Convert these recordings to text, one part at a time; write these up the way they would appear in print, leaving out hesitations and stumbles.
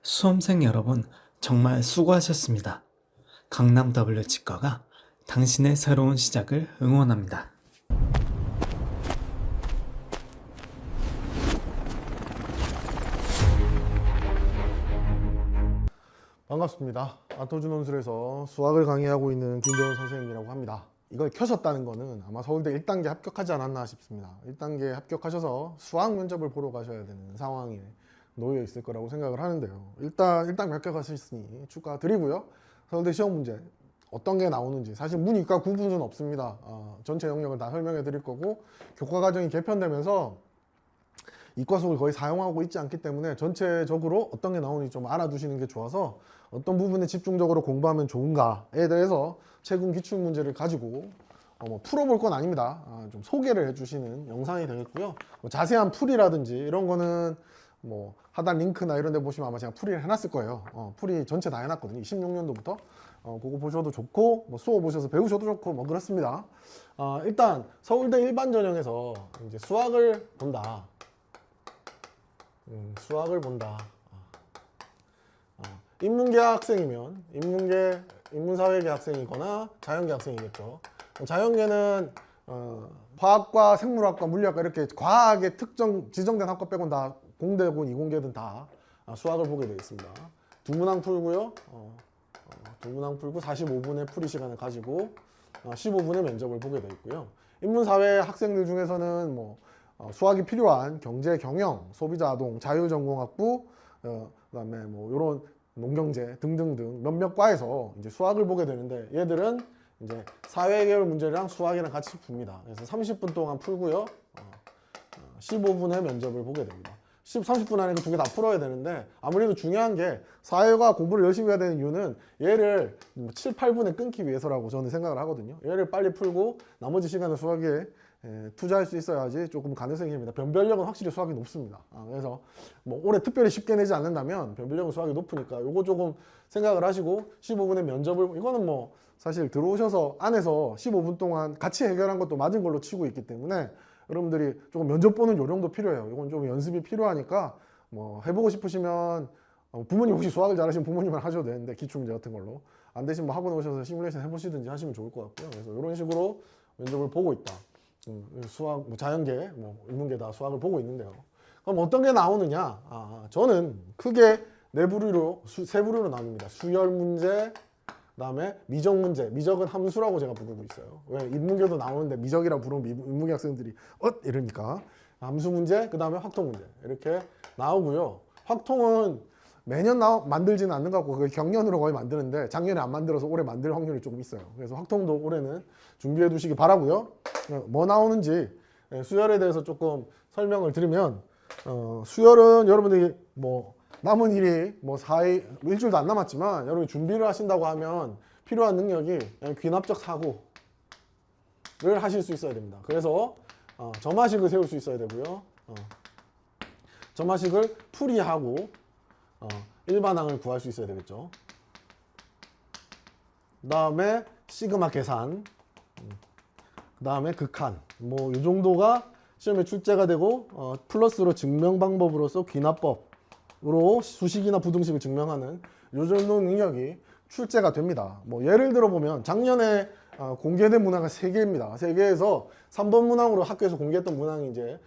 수험생 여러분, 정말 수고하셨습니다. 강남 W 치과가 당신의 새로운 시작을 응원합니다. 반갑습니다. 아토주 논술에서 수학을 강의하고 있는 김재원 선생님이라고 합니다. 이걸 켜셨다는 거는 아마 서울대 1단계 합격하지 않았나 싶습니다. 1단계 합격하셔서 수학 면접을 보러 가셔야 되는 상황에 놓여 있을 거라고 생각을 하는데요. 일단 1단계 합격하셨으니 축하드리고요. 서울대 시험 문제 어떤 게 나오는지 사실 문이과 구분은 없습니다. 전체 영역을 다 설명해 드릴 거고, 교과 과정이 개편되면서 이과 수업을 거의 사용하고 있지 않기 때문에 전체적으로 어떤 게 나오는지 좀 알아두시는 게 좋아서, 어떤 부분에 집중적으로 공부하면 좋은가에 대해서 최근 기출 문제를 가지고 풀어볼 건 아닙니다. 좀 소개를 해주시는 영상이 되겠고요. 자세한 풀이라든지 이런 거는 하단 링크나 이런 데 보시면 아마 제가 풀이를 해놨을 거예요. 풀이 전체 다 해놨거든요. 26년도부터. 그거 보셔도 좋고, 수업 보셔서 배우셔도 좋고, 그렇습니다. 일단 서울대 일반 전형에서 이제 수학을 본다. 수학을 본다. 인문계 학생이면 인문사회계 학생이거나 자연계 학생이겠죠. 자연계는 화학과 생물학과 물리학과 이렇게 과학의 특정 지정된 학과 빼곤 다 공대군 이공계든 다 수학을 보게 되어 있습니다. 두 문항 풀고요. 두 문항 풀고 45분의 풀이 시간을 가지고 15분의 면접을 보게 되어 있고요. 인문사회 학생들 중에서는 수학이 필요한 경제, 경영, 소비자 아동, 자유전공학부, 그다음에 이런 농경제 등등등 몇몇 과에서 이제 수학을 보게 되는데, 얘들은 이제 사회계열 문제랑 수학이랑 같이 풉니다. 그래서 30분 동안 풀고요. 15분의 면접을 보게 됩니다. 30분 안에 그 두 개 다 풀어야 되는데, 아무래도 중요한 게 사회과 공부를 열심히 해야 되는 이유는 얘를 7, 8분에 끊기 위해서라고 저는 생각을 하거든요. 얘를 빨리 풀고 나머지 시간을 수학에 투자할 수 있어야지 조금 가능성이 있습니다. 변별력은 확실히 수학이 높습니다. 그래서 올해 특별히 쉽게 내지 않는다면 변별력은 수학이 높으니까 요거 조금 생각을 하시고 15분의 면접을, 이거는 사실 들어오셔서 안에서 15분 동안 같이 해결한 것도 맞은 걸로 치고 있기 때문에 여러분들이 조금 면접 보는 요령도 필요해요. 이건 좀 연습이 필요하니까 해보고 싶으시면 부모님 혹시 수학을 잘하시면 부모님을 하셔도 되는데, 기출문제 같은 걸로 안 되시면 학원에 오셔서 시뮬레이션 해보시든지 하시면 좋을 것 같고요. 그래서 이런 식으로 면접을 보고 있다. 수학, 자연계, 인문계 다 수학을 보고 있는데요. 그럼 어떤 게 나오느냐? 저는 크게 세 부류로 나눕니다. 수열 문제, 그다음에 미적 문제. 미적은 함수라고 제가 부르고 있어요. 왜? 인문계도 나오는데 미적이라 부르면 인문계 학생들이 이러니까. 함수 문제, 그다음에 확통 문제 이렇게 나오고요. 확통은 매년 만들지는 않는 것 같고, 경년으로 거의 만드는데 작년에 안 만들어서 올해 만들 확률이 조금 있어요. 그래서 확통도 올해는 준비해 두시기 바라고요. 뭐 나오는지 수열에 대해서 조금 설명을 드리면, 수열은 여러분들이 남은 일이 일주일도 안 남았지만 여러분이 준비를 하신다고 하면 필요한 능력이 귀납적 사고를 하실 수 있어야 됩니다. 그래서 점화식을 세울 수 있어야 되고요. 점화식을 풀이하고 일반항을 구할 수 있어야 되겠죠. 그 다음에 시그마 계산, 그 다음에 극한, 이 정도가 시험에 출제가 되고, 플러스로 증명 방법으로서 귀납법으로 수식이나 부등식을 증명하는 요 정도 능력이 출제가 됩니다. 예를 들어 보면 작년에 공개된 문항은 3개입니다. 3개에서 3번 문항으로 학교에서 공개했던 문항이 이제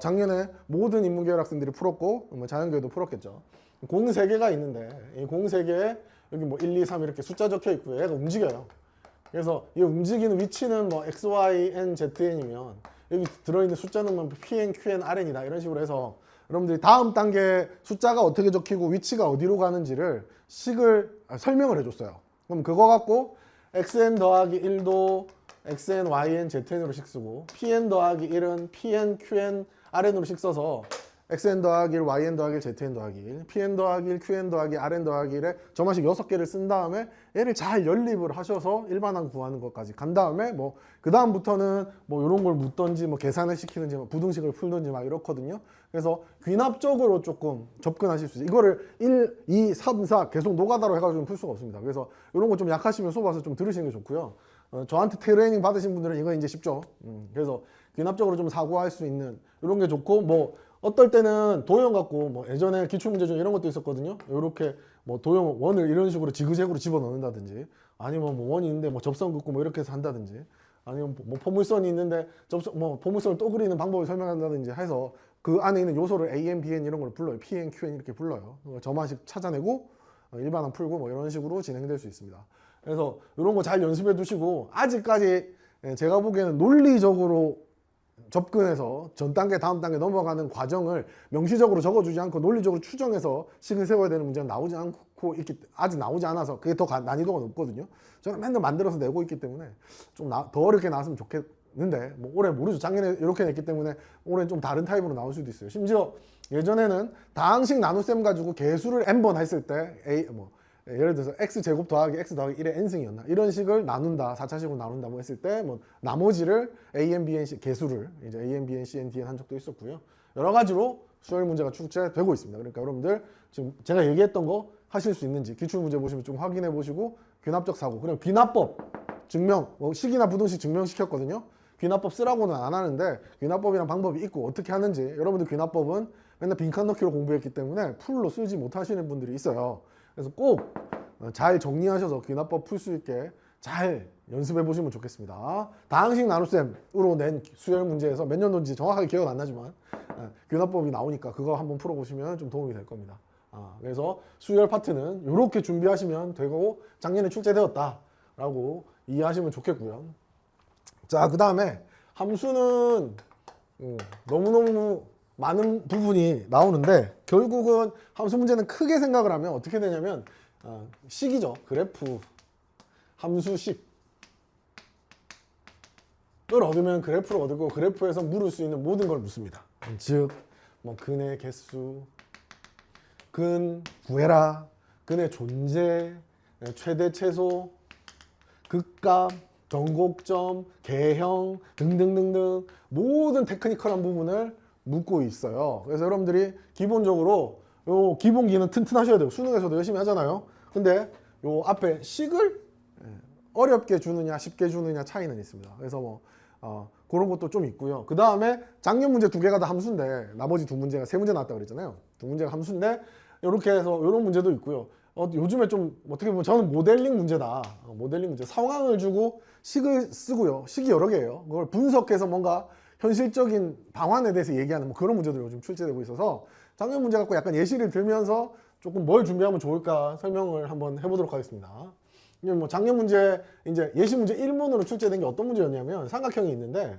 작년에 모든 인문계열 학생들이 풀었고, 자연계도 풀었겠죠. 공 3개가 있는데, 이 공 3개에 여기 1, 2, 3 이렇게 숫자 적혀 있고요. 얘가 움직여요. 그래서 이 움직이는 위치는 x, y, n, z, n이면 여기 들어있는 숫자는 p, n, q, n, r, n이다. 이런 식으로 해서 여러분들이 다음 단계 숫자가 어떻게 적히고 위치가 어디로 가는지를 설명을 해줬어요. 그럼 그거 갖고 xn 더하기 1도 xn, yn, zn으로 식 쓰고, pn 더하기 1은 pn, qn, rn으로 식 써서 xn 더하기 1, yn 더하기 1, zn 더하기 1, pn 더하기 1, qn 더하기 rn 더하기 1에 점화식 6개를 쓴 다음에 얘를 잘 연립을 하셔서 일반항 구하는 것까지 간 다음에 그 다음부터는 이런 걸 묻던지 계산을 시키는지 부등식을 풀든지 이렇거든요. 그래서 귀납적으로 조금 접근하실 수 있어요. 이거를 1, 2, 3, 4 계속 노가다로 해가지고 풀 수가 없습니다. 그래서 이런 거 좀 약하시면 수업 와서 좀 들으시는 게 좋고요. 저한테 트레이닝 받으신 분들은 이거 이제 쉽죠. 그래서 귀납적으로 좀 사고할 수 있는 이런 게 좋고, 어떨 때는 도형 갖고 뭐 예전에 기출문제 중에 이런 것도 있었거든요. 이렇게 뭐 도형 원을 이런 식으로 지그재그로 집어넣는다든지, 아니면 뭐 원이 있는데 뭐 접선 긋고 뭐 이렇게 해서 한다든지, 아니면 뭐 포물선이 있는데 뭐 포물선을 또 그리는 방법을 설명한다든지 해서 그 안에 있는 요소를 AN, BN 이런 걸 불러요. PN, QN 이렇게 불러요. 저만식 찾아내고 일반항 풀고 뭐 이런 식으로 진행될 수 있습니다. 그래서 이런 거 잘 연습해 두시고, 아직까지 제가 보기에는 논리적으로 접근해서 전 단계 다음 단계 넘어가는 과정을 명시적으로 적어주지 않고 논리적으로 추정해서 식을 세워야 되는 문제는 나오지 않고 아직 나오지 않아서 그게 더 난이도가 높거든요. 저는 맨날 만들어서 내고 있기 때문에 좀 더 어렵게 나왔으면 좋겠는데, 뭐 올해 모르죠. 작년에 이렇게 냈기 때문에 올해는 좀 다른 타입으로 나올 수도 있어요. 심지어 예전에는 다항식 나눗셈 가지고 개수를 n번 했을 때 예를 들어서 x제곱 더하기 x 더하기 1의 n승이었나 이런 식을 나눈다, 4차식으로 나눈다 뭐 했을 때 뭐 나머지를 a,n, b,n, c 개수를 이제 a,n, b,n, c,n, d,n 한 적도 있었고요. 여러 가지로 수열 문제가 출제되고 있습니다. 그러니까 여러분들 지금 제가 얘기했던 거 하실 수 있는지 기출 문제 보시면 좀 확인해 보시고, 귀납적 사고, 그리고 귀납법 증명, 뭐 식이나 부등식 증명시켰거든요. 귀납법 쓰라고는 안 하는데 귀납법이란 방법이 있고 어떻게 하는지, 여러분들 귀납법은 맨날 빈칸 넣기로 공부했기 때문에 풀로 쓰지 못하시는 분들이 있어요. 그래서 꼭 잘 정리하셔서 귀납법 풀 수 있게 잘 연습해 보시면 좋겠습니다. 다항식 나눗셈으로 낸 수열 문제에서 몇 년도인지 정확하게 기억은 안 나지만 귀납법이 나오니까 그거 한번 풀어보시면 좀 도움이 될 겁니다. 그래서 수열 파트는 이렇게 준비하시면 되고, 작년에 출제되었다 라고 이해하시면 좋겠고요. 자, 그 다음에 함수는 너무너무 많은 부분이 나오는데, 결국은 함수 문제는 크게 생각을 하면 어떻게 되냐면 식이죠. 그래프, 함수식을 얻으면 그래프를 얻고, 그래프에서 물을 수 있는 모든 걸 묻습니다. 즉 뭐 근의 개수, 근 구해라, 근의 존재, 최대 최소, 극값, 전곡점, 개형 등등등등 모든 테크니컬한 부분을 묻고 있어요. 그래서 여러분들이 기본적으로 요 기본기는 튼튼하셔야 돼요. 수능에서도 열심히 하잖아요. 근데 요 앞에 식을 어렵게 주느냐 쉽게 주느냐 차이는 있습니다. 그래서 뭐 그런 것도 좀 있고요. 그 다음에 작년 문제 2개가 다 함수인데 나머지 2문제가 3문제 나왔다고 그랬잖아요. 2문제가 함수인데 이렇게 해서 이런 문제도 있고요. 요즘에 좀 어떻게 보면 저는 모델링 문제다. 모델링 문제. 상황을 주고 식을 쓰고요. 식이 여러 개예요. 그걸 분석해서 뭔가 현실적인 방안에 대해서 얘기하는 뭐 그런 문제들이 요즘 출제되고 있어서, 작년 문제 갖고 약간 예시를 들면서 조금 뭘 준비하면 좋을까 설명을 한번 해보도록 하겠습니다. 뭐 작년 문제 이제 예시 문제 1문으로 출제된 게 어떤 문제였냐면, 삼각형이 있는데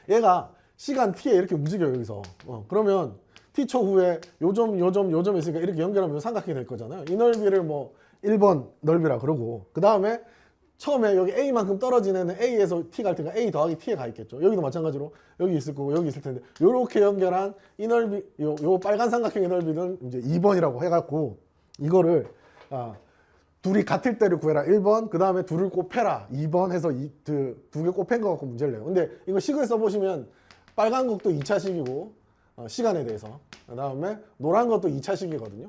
얘가 시간 t에 이렇게 움직여요. 여기서 그러면 t초 후에 요점 있으니까 이렇게 연결하면 삼각형이 될 거잖아요. 이 넓이를 뭐 1번 넓이라 그러고, 그 다음에 처음에 여기 a만큼 떨어진 애는 a에서 t 갈 테니까 a 더하기 t에 가 있겠죠. 여기도 마찬가지로 여기 있을 거고 여기 있을 텐데, 요렇게 연결한 이 넓이, 요 빨간 삼각형의 넓이는 이제 2번이라고 해갖고, 이거를 둘이 같을 때를 구해라 1번, 그 다음에 둘을 곱해라 2번 해서 두 개 곱한 거 갖고 문제를 내요. 근데 이거 식을 써보시면 빨간 것도 2차식이고 시간에 대해서, 그 다음에 노란 것도 2차식이거든요.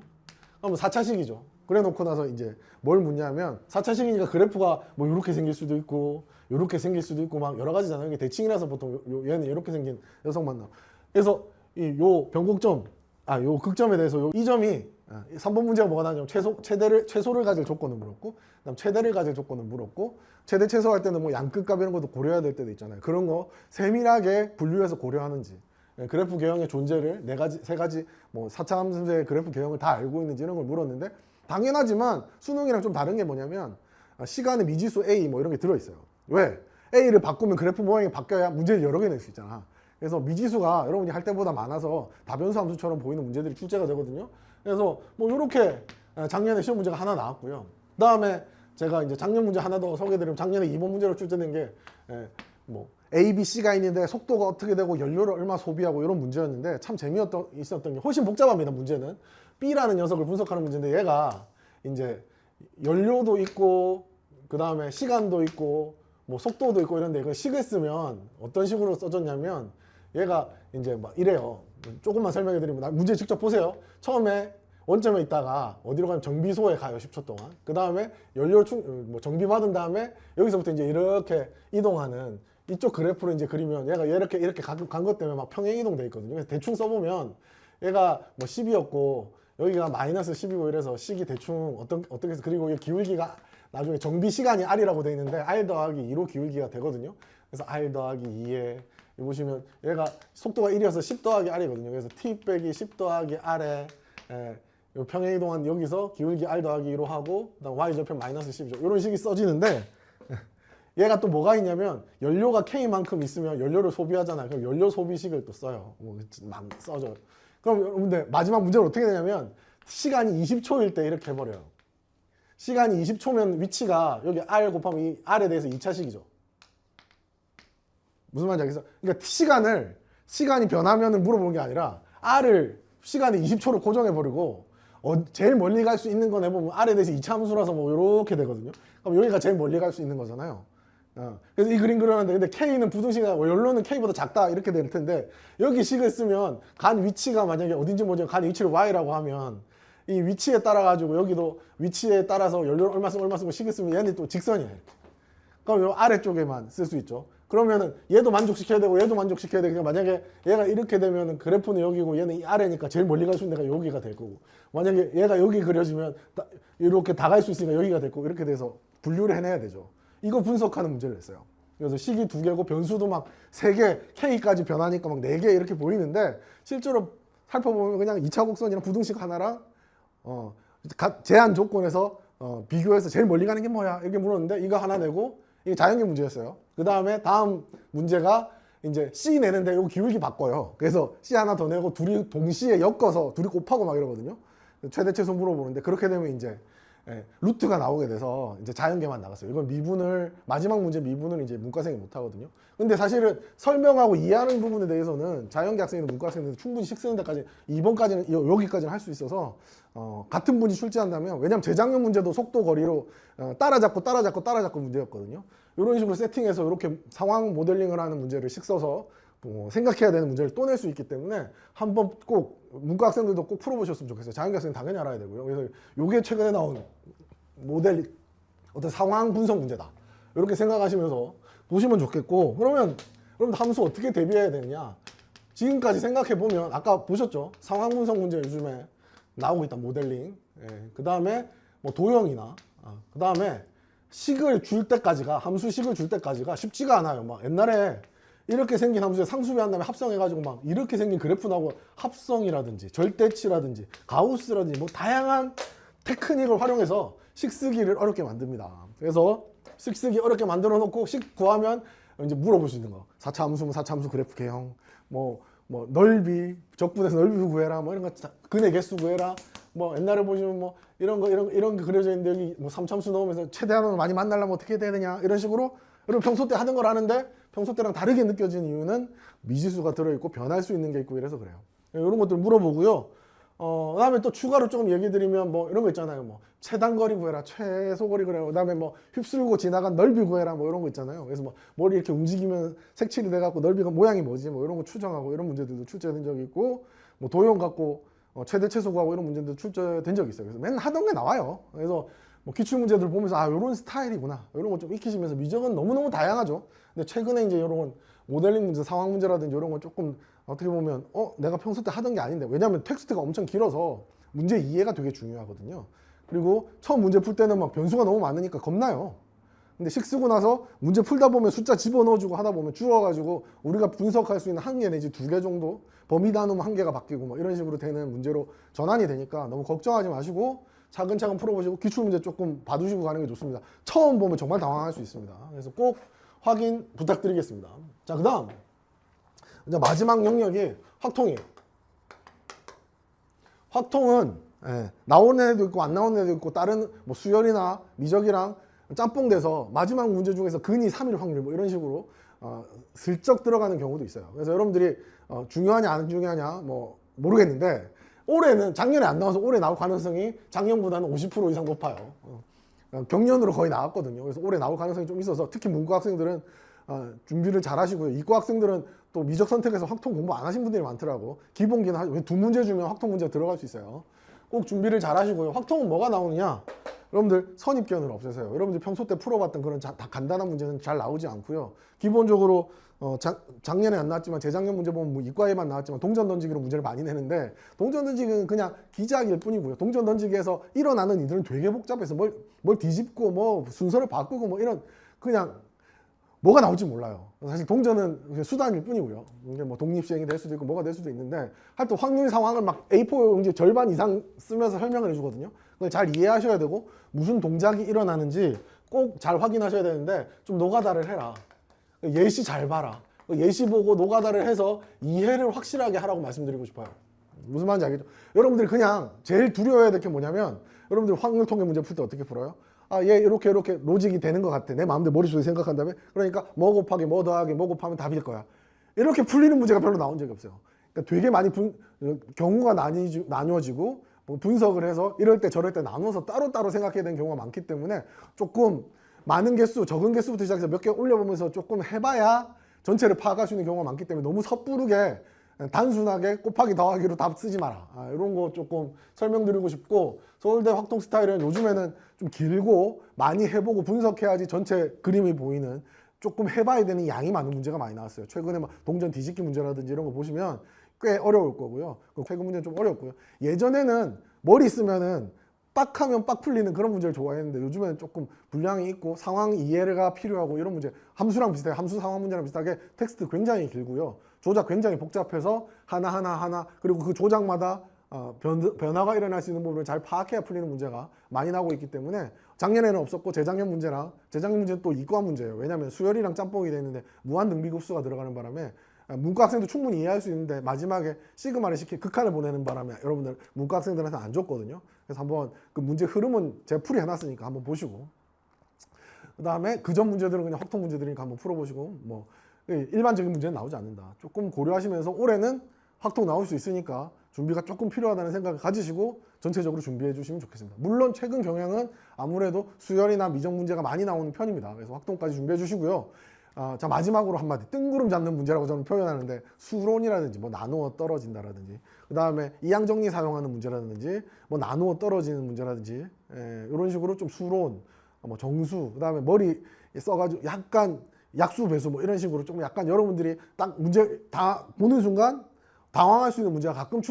그럼 4차식이죠. 그래 놓고 나서 이제 뭘 묻냐면, 4차식이니까 그래프가 뭐 이렇게 생길 수도 있고 이렇게 생길 수도 있고 막 여러 가지잖아요. 이게 대칭이라서 보통 얘는 이렇게 생긴 녀석만 나와. 그래서 요 변곡점, 요 극점에 대해서 이 점이 3번 문제가 뭐가 나냐면 최소를 가질 조건을 물었고, 그다음 최대를 가질 조건을 물었고, 최대 최소할 때는 뭐 양끝값 이런 것도 고려해야 될 때도 있잖아요. 그런 거 세밀하게 분류해서 고려하는지, 그래프 개형의 존재를 세 가지 뭐 4차 함수의 그래프 개형을 다 알고 있는지 이런 걸 물었는데, 당연하지만 수능이랑 좀 다른 게 뭐냐면 시간에 미지수 A 뭐 이런 게 들어있어요. 왜? A를 바꾸면 그래프 모양이 바뀌어야 문제를 여러 개 낼 수 있잖아. 그래서 미지수가 여러분이 할 때보다 많아서 다변수 함수처럼 보이는 문제들이 출제가 되거든요. 그래서 뭐 이렇게 작년에 시험 문제가 하나 나왔고요. 그 다음에 제가 이제 작년 문제 하나 더 소개드리면, 작년에 2번 문제로 출제된 게 뭐 A, B, C가 있는데 속도가 어떻게 되고 연료를 얼마 소비하고 이런 문제였는데, 참 있었던 게 훨씬 복잡합니다. 문제는 B라는 녀석을 분석하는 문제인데, 얘가 이제 연료도 있고 그 다음에 시간도 있고 뭐 속도도 있고 이런데, 이거 식을 쓰면 어떤 식으로 써졌냐면, 얘가 이제 막 이래요. 조금만 설명해 드리면, 문제 직접 보세요. 처음에 원점에 있다가 어디로 가면 정비소에 가요. 10초 동안. 그 다음에 연료 정비 받은 다음에 여기서부터 이제 이렇게 이동하는 이쪽 그래프로 이제 그리면 얘가 이렇게 간 것 때문에 막 평행이동 돼 있거든요. 그래서 대충 써보면 얘가 뭐 10이었고 여기가 마이너스 10이고 이래서 식이 대충 어떻게 해서 그리고 이 기울기가 나중에 정비 시간이 R이라고 돼 있는데 R 더하기 2로 기울기가 되거든요. 그래서 R 더하기 2에 보시면 얘가 속도가 1이어서 10 더하기 R이거든요. 그래서 T 빼기 10 더하기 R에 요 평행이동한 여기서 기울기 R 더하기 2로 하고 그다음 Y절편 마이너스 10이죠. 이런 식이 써지는데 얘가 또 뭐가 있냐면 연료가 K만큼 있으면 연료를 소비하잖아요. 그럼 연료 소비식을 또 써요. 막 써줘. 그럼 근데 마지막 문제는 어떻게 되냐면 시간이 20초일 때 이렇게 해버려요. 시간이 20초면 위치가 여기 R 곱하면 이 R에 대해서 2차식이죠. 무슨 말인지 알겠어? 그러니까 시간이 변하면은 물어보는 게 아니라 R을 시간을 20초로 고정해버리고 제일 멀리 갈 수 있는 건 해보면 R에 대해서 2차 함수라서 뭐 이렇게 되거든요. 그럼 여기가 제일 멀리 갈 수 있는 거잖아요. 그래서 이 그림 그려놨는데 근데 K는 부등식이나 연료는 K보다 작다 이렇게 될 텐데 여기 식을 쓰면 간 위치가 만약에 어딘지 모르지만 간 위치를 Y라고 하면 이 위치에 따라 가지고 여기도 위치에 따라서 연료를 얼마 쓰고 식을 쓰면 얘는 또 직선이에요. 그럼 요 아래쪽에만 쓸 수 있죠. 그러면은 얘도 만족시켜야 되고 얘도 만족시켜야 되니까 만약에 얘가 이렇게 되면은 그래프는 여기고 얘는 이 아래니까 제일 멀리 갈 수 있는 데가 여기가 될 거고 만약에 얘가 여기 그려지면 이렇게 다 갈 수 있으니까 여기가 될 거고 이렇게 돼서 분류를 해내야 되죠. 이거 분석하는 문제를 냈어요. 그래서 식이 2개고 변수도 막 3개, K까지 변하니까 막 4개 이렇게 보이는데 실제로 살펴보면 그냥 2차 곡선이랑 부등식 하나랑 제한 조건에서 비교해서 제일 멀리 가는 게 뭐야 이렇게 물었는데 이거 하나 내고 이게 자연계 문제였어요. 그 다음에 다음 문제가 이제 C 내는데 이거 기울기 바꿔요. 그래서 C 하나 더 내고 둘이 동시에 엮어서 둘이 곱하고 막 이러거든요. 최대 최소 물어보는데 그렇게 되면 이제 루트가 나오게 돼서 이제 자연계만 나갔어요. 이건 마지막 문제 미분을 이제 문과생이 못 하거든요. 근데 사실은 설명하고 이해하는 부분에 대해서는 자연계 학생이나 문과생들은 충분히 식 쓰는 데까지 2번까지는 여기까지는 할 수 있어서 같은 분이 출제한다면 왜냐면 재작년 문제도 속도 거리로 따라잡고 문제였거든요. 이런 식으로 세팅해서 이렇게 상황 모델링을 하는 문제를 식 써서 생각해야 되는 문제를 또 낼 수 있기 때문에 한번 꼭 문과 학생들도 꼭 풀어보셨으면 좋겠어요. 자연계 학생은 당연히 알아야 되고요. 그래서 이게 최근에 나온 모델 어떤 상황 분석 문제다. 이렇게 생각하시면서 보시면 좋겠고 그러면 함수 어떻게 대비해야 되느냐 지금까지 생각해 보면 아까 보셨죠? 상황 분석 문제 요즘에 나오고 있다. 모델링. 그 다음에 뭐 도형이나 그 다음에 식을 줄 때까지가 함수 식을 줄 때까지가 쉽지가 않아요. 막 옛날에 이렇게 생긴 함수에 상수비한 다음에 합성해가지고 막 이렇게 생긴 그래프 나오고 합성이라든지 절대치라든지 가우스라든지 뭐 다양한 테크닉을 활용해서 식 쓰기를 어렵게 만듭니다. 그래서 식 쓰기 어렵게 만들어 놓고 식 구하면 이제 물어볼 수 있는 거 4차 함수면 4차 함수 그래프 개형 뭐 넓이 적분에서 넓이 구해라 뭐 이런 거 근의 개수 구해라 뭐 옛날에 보시면 뭐 이런 거 그려져 있는데 여기 뭐 3참수 넣으면서 최대한으로 많이 만나려면 어떻게 해야 되느냐 이런 식으로 여러분 평소 때 하던 걸 하는데 평소 때랑 다르게 느껴지는 이유는 미지수가 들어있고 변할 수 있는 게 있고 이래서 그래요. 이런 것들 물어보고요. 그 다음에 또 추가로 조금 얘기 드리면 뭐 이런 거 있잖아요. 뭐 최단거리 구해라, 최소거리 구해라. 그 다음에 뭐 휩쓸고 지나간 넓이 구해라 뭐 이런 거 있잖아요. 그래서 뭐 머리 이렇게 움직이면 색칠이 돼갖고 넓이가 모양이 뭐지 뭐 이런 거 추정하고 이런 문제들도 출제된 적이 있고 뭐 도형 갖고 최대 최소 구하고 이런 문제도 출제된 적이 있어요. 그래서 맨날 하던 게 나와요. 그래서 뭐 기출 문제들 보면서 이런 스타일이구나 이런 거 좀 익히시면서 미적은 너무너무 다양하죠. 근데 최근에 이제 이런 모델링 문제, 상황 문제라든지 이런 거 조금 어떻게 보면 내가 평소 때 하던 게 아닌데 왜냐하면 텍스트가 엄청 길어서 문제 이해가 되게 중요하거든요. 그리고 처음 문제 풀 때는 막 변수가 너무 많으니까 겁나요. 근데 식 쓰고 나서 문제 풀다 보면 숫자 집어넣어주고 하다 보면 줄어가지고 우리가 분석할 수 있는 1개 내지 2개 정도 범위 나누면 1개가 바뀌고 뭐 이런 식으로 되는 문제로 전환이 되니까 너무 걱정하지 마시고 차근차근 풀어보시고 기출문제 조금 봐두시고 가는 게 좋습니다. 처음 보면 정말 당황할 수 있습니다. 그래서 꼭 확인 부탁드리겠습니다. 자, 그 다음 이제 마지막 영역이 확통이에요. 확통은 나오는 애도 있고 안 나오는 애도 있고 다른 뭐 수열이나 미적이랑 짬뽕돼서 마지막 문제 중에서 근이 3일 확률 뭐 이런 식으로 슬쩍 들어가는 경우도 있어요. 그래서 여러분들이 중요하냐 안 중요하냐 뭐 모르겠는데 올해는 작년에 안 나와서 올해 나올 가능성이 작년보다는 50% 이상 높아요. 경년으로 거의 나왔거든요. 그래서 올해 나올 가능성이 좀 있어서 특히 문과 학생들은 준비를 잘 하시고요. 이과 학생들은 또 미적 선택해서 확통 공부 안 하신 분들이 많더라고. 기본기는 두 문제 주면 확통 문제 들어갈 수 있어요. 꼭 준비를 잘 하시고요. 확통은 뭐가 나오느냐? 여러분들 선입견을 없애세요. 여러분들 평소 때 풀어봤던 그런 간단한 문제는 잘 나오지 않고요. 기본적으로 작년에 안 나왔지만 재작년 문제 보면 뭐 이과에만 나왔지만 동전 던지기로 문제를 많이 내는데 동전 던지기는 그냥 기작일 뿐이고요. 동전 던지기에서 일어나는 일들은 되게 복잡해서 뭘 뒤집고 뭐 순서를 바꾸고 뭐 이런 그냥 뭐가 나올지 몰라요. 사실 동전은 그냥 수단일 뿐이고요. 이게 뭐 독립시행이 될 수도 있고 뭐가 될 수도 있는데 하여튼 확률 상황을 막 A4 용지 절반 이상 쓰면서 설명을 해주거든요. 그걸 잘 이해하셔야 되고 무슨 동작이 일어나는지 꼭 잘 확인하셔야 되는데 좀 노가다를 해라. 예시 잘 봐라. 예시 보고 노가다를 해서 이해를 확실하게 하라고 말씀드리고 싶어요. 무슨 말인지 알겠죠? 여러분들이 그냥 제일 두려워해야 될 게 뭐냐면 여러분들 확률 통계 문제 풀 때 어떻게 풀어요? 아, 얘 이렇게 로직이 되는 것 같아. 내 마음대로 머릿속에 생각한 다음에 그러니까 뭐 곱하기 뭐 더하기 뭐 곱하면 답일 거야. 이렇게 풀리는 문제가 별로 나온 적이 없어요. 그러니까 되게 많이 경우가 나뉘어지고 뭐 분석을 해서 이럴 때 저럴 때 나눠서 따로따로 생각해야 되는 경우가 많기 때문에 조금 많은 개수, 적은 개수부터 시작해서 몇 개 올려보면서 조금 해봐야 전체를 파악할 수 있는 경우가 많기 때문에 너무 섣부르게 단순하게 곱하기 더하기로 답 쓰지 마라. 이런 거 조금 설명드리고 싶고 서울대 확통 스타일은 요즘에는 좀 길고 많이 해보고 분석해야지 전체 그림이 보이는 조금 해봐야 되는 양이 많은 문제가 많이 나왔어요. 최근에 막 동전 뒤집기 문제라든지 이런 거 보시면 꽤 어려울 거고요. 최근 문제는 좀 어렵고요. 예전에는 머리 쓰면은 빡 하면 빡 풀리는 그런 문제를 좋아했는데 요즘에는 조금 분량이 있고 상황 이해가 필요하고 이런 문제 함수랑 비슷하게 함수 상황 문제랑 비슷하게 텍스트 굉장히 길고요. 조작 굉장히 복잡해서 하나 그리고 그 조작마다 변화가 일어날 수 있는 부분을 잘 파악해야 풀리는 문제가 많이 나오고 있기 때문에 작년에는 없었고 재작년 문제는 또 이과 문제예요. 왜냐하면 수열이랑 짬뽕이 돼 있는데 무한 등비급수가 들어가는 바람에 문과 학생도 충분히 이해할 수 있는데 마지막에 시그마를 시키 극한을 보내는 바람에 여러분들 문과 학생들한테 안 좋거든요. 그래서 한번 그 문제 흐름은 제가 풀이 해놨으니까 한번 보시고 그 다음에 그전 문제들은 그냥 확통 문제들이니까 한번 풀어보시고 뭐 일반적인 문제는 나오지 않는다. 조금 고려하시면서 올해는 확통 나올 수 있으니까 준비가 조금 필요하다는 생각을 가지시고 전체적으로 준비해 주시면 좋겠습니다. 물론 최근 경향은 아무래도 수열이나 미적 문제가 많이 나오는 편입니다. 그래서 확통까지 준비해 주시고요. 자, 마지막으로 한마디 뜬구름 잡는 문제라고 저는 표현하는데 수론이라든지 뭐 나누어 떨어진다라든지 그 다음에 이항정리 사용하는 문제라든지 뭐 나누어 떨어지는 문제라든지 이런 식으로 좀 수론 뭐 정수 그 다음에 머리 써가지고 약간 약수 배수 뭐 이런 식으로 좀 약간 여러분들이 딱 문제 다 보는 순간 당황할 수 있는 문제가 가끔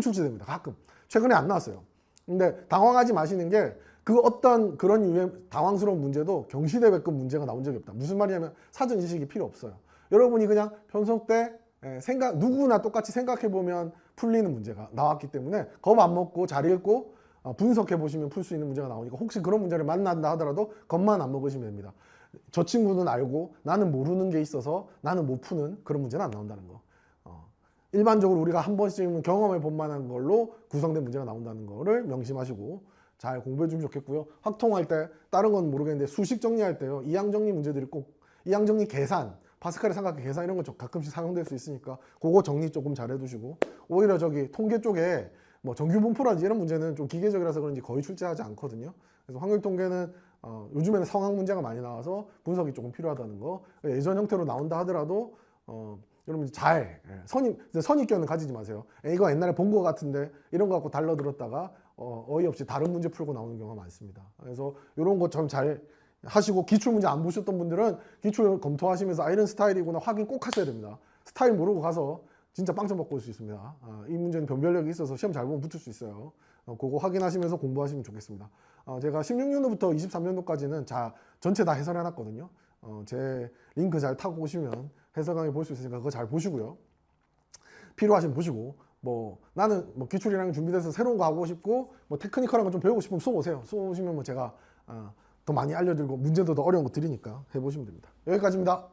출제됩니다. 가끔 최근에 안 나왔어요. 근데 당황하지 마시는 게 그 어떤 그런 유의 당황스러운 문제도 경시대회급 문제가 나온 적이 없다. 무슨 말이냐면 사전 지식이 필요 없어요. 여러분이 그냥 편성 때 누구나 똑같이 생각해 보면 풀리는 문제가 나왔기 때문에 겁 안 먹고 잘 읽고 분석해 보시면 풀 수 있는 문제가 나오니까 혹시 그런 문제를 만난다 하더라도 겁만 안 먹으시면 됩니다. 저 친구는 알고 나는 모르는 게 있어서 나는 못 푸는 그런 문제는 안 나온다는 거. 일반적으로 우리가 한 번씩은 경험해 볼 만한 걸로 구성된 문제가 나온다는 거를 명심하시고 잘 공부해 주면 좋겠고요. 확통할 때 다른 건 모르겠는데 수식 정리할 때요. 이항 정리 문제들이 꼭 이항 정리 계산, 파스칼의 삼각형 계산 이런 거 가끔씩 사용될 수 있으니까 그거 정리 조금 잘 해두시고 오히려 저기 통계 쪽에 뭐 정규 분포라든지 이런 문제는 좀 기계적이라서 그런지 거의 출제하지 않거든요. 그래서 확률 통계는 요즘에는 상황 문제가 많이 나와서 분석이 조금 필요하다는 거. 예전 형태로 나온다 하더라도 여러분 잘 선입견은 가지지 마세요. 이거 옛날에 본 거 같은데 이런 거 갖고 달러들었다가 어이없이 다른 문제 풀고 나오는 경우가 많습니다. 그래서 이런 거 좀 잘 하시고 기출 문제 안 보셨던 분들은 기출 검토하시면서 이런 스타일이구나 확인 꼭 하셔야 됩니다. 스타일 모르고 가서 진짜 빵점 먹고 올 수 있습니다. 이 문제는 변별력이 있어서 시험 잘 보면 붙을 수 있어요. 그거 확인하시면서 공부하시면 좋겠습니다. 제가 16년도부터 23년도까지는 전체 다 해설해 놨거든요. 제 링크 잘 타고 오시면 해설 강의 볼 수 있으니까 그거 잘 보시고요. 필요하시면 보시고 뭐 나는 뭐 기출이랑 준비돼서 새로운 거 하고 싶고 뭐 테크니컬한 거 좀 배우고 싶으면 수업 오세요. 수업 오시면 뭐 제가 더 많이 알려드리고 문제도 더 어려운 거 드리니까 해보시면 됩니다. 여기까지입니다.